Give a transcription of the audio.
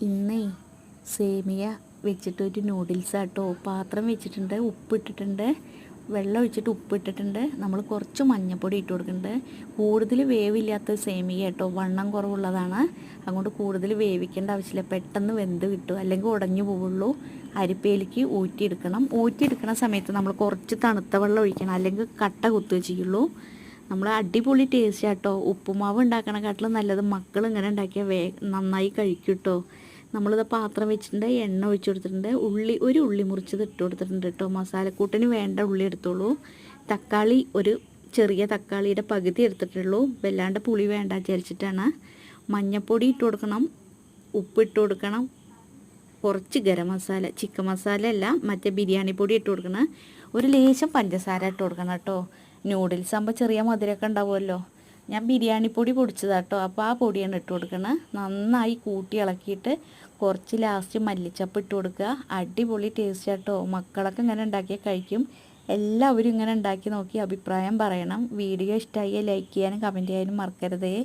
ഇന്നേ സേമിയ വെച്ചിട്ടൊരു നൂഡിൽസ് ആട്ടോ. പാത്രം വെച്ചിട്ടുണ്ട്, ഉപ്പിട്ടിട്ടുണ്ട്, വെള്ളം ഒഴിച്ചിട്ട് ഉപ്പിട്ടിട്ടുണ്ട്. നമ്മൾ കുറച്ച് മഞ്ഞൾപ്പൊടി ഇട്ട് കൊടുക്കുന്നുണ്ട്. കൂടുതൽ വേവില്ലാത്ത സേമിയ കേട്ടോ, വണ്ണം കുറവുള്ളതാണ്. അതുകൊണ്ട് കൂടുതൽ വേവിക്കേണ്ട ആവശ്യമില്ല, പെട്ടെന്ന് വെന്ത് കിട്ടും, അല്ലെങ്കിൽ ഉടഞ്ഞു പോവുള്ളൂ. അരിപ്പയിലേക്ക് ഊറ്റിയെടുക്കണം. ഊറ്റിയെടുക്കുന്ന സമയത്ത് നമ്മൾ കുറച്ച് തണുത്ത വെള്ളം ഒഴിക്കണം, അല്ലെങ്കിൽ കട്ട കുത്തുക ചെയ്യുള്ളൂ. നമ്മൾ അടിപൊളി ടേസ്റ്റ് ആട്ടോ. ഉപ്പുമാവ് ഉണ്ടാക്കണക്കാട്ടിലും നല്ലത് മക്കൾ ഇങ്ങനെ ഉണ്ടാക്കിയാൽ നന്നായി കഴിക്കും കേട്ടോ. നമ്മളിത് പാത്രം വെച്ചിട്ടുണ്ട്, എണ്ണ ഒഴിച്ചു കൊടുത്തിട്ടുണ്ട്, ഒരു ഉള്ളി മുറിച്ചത് ഇട്ട് കൊടുത്തിട്ടുണ്ട് കേട്ടോ. മസാലക്കൂട്ടിന് വേണ്ട ഉള്ളി എടുത്തോളൂ. തക്കാളി ഒരു ചെറിയ തക്കാളിയുടെ പകുതി എടുത്തിട്ടുള്ളൂ, വല്ലാണ്ട് പുളി വേണ്ട വിചാരിച്ചിട്ടാണ്. മഞ്ഞൾപ്പൊടി ഇട്ട് കൊടുക്കണം, ഉപ്പിട്ട് കൊടുക്കണം, കുറച്ച് ഗരം മസാല, ചിക്കൻ മസാല അല്ല മറ്റേ ബിരിയാണി പൊടി ഇട്ട് കൊടുക്കണം, ഒരു ലേശം പഞ്ചസാര ഇട്ട് കൊടുക്കണം കേട്ടോ. നൂഡിൽസ് ആകുമ്പോൾ ചെറിയ മധുരമൊക്കെ ഉണ്ടാവുമല്ലോ. ഞാൻ ബിരിയാണി പൊടി പൊടിച്ചതാട്ടോ, അപ്പോൾ ആ പൊടിയാണ് ഇട്ട് കൊടുക്കണം. നന്നായി കൂട്ടി ഇളക്കിയിട്ട് കുറച്ച് ലാസ്റ്റ് മല്ലിച്ചപ്പ് ഇട്ട് കൊടുക്കുക. അടിപൊളി ടേസ്റ്റ് ആട്ടോ. മക്കളൊക്കെ ഇങ്ങനെ ഉണ്ടാക്കിയാൽ കഴിക്കും. എല്ലാവരും ഇങ്ങനെ ഉണ്ടാക്കി നോക്കി അഭിപ്രായം പറയണം. വീഡിയോ ഇഷ്ടമായി ലൈക്ക് ചെയ്യാനും കമൻറ്റ് ചെയ്യാനും മറക്കരുതേ.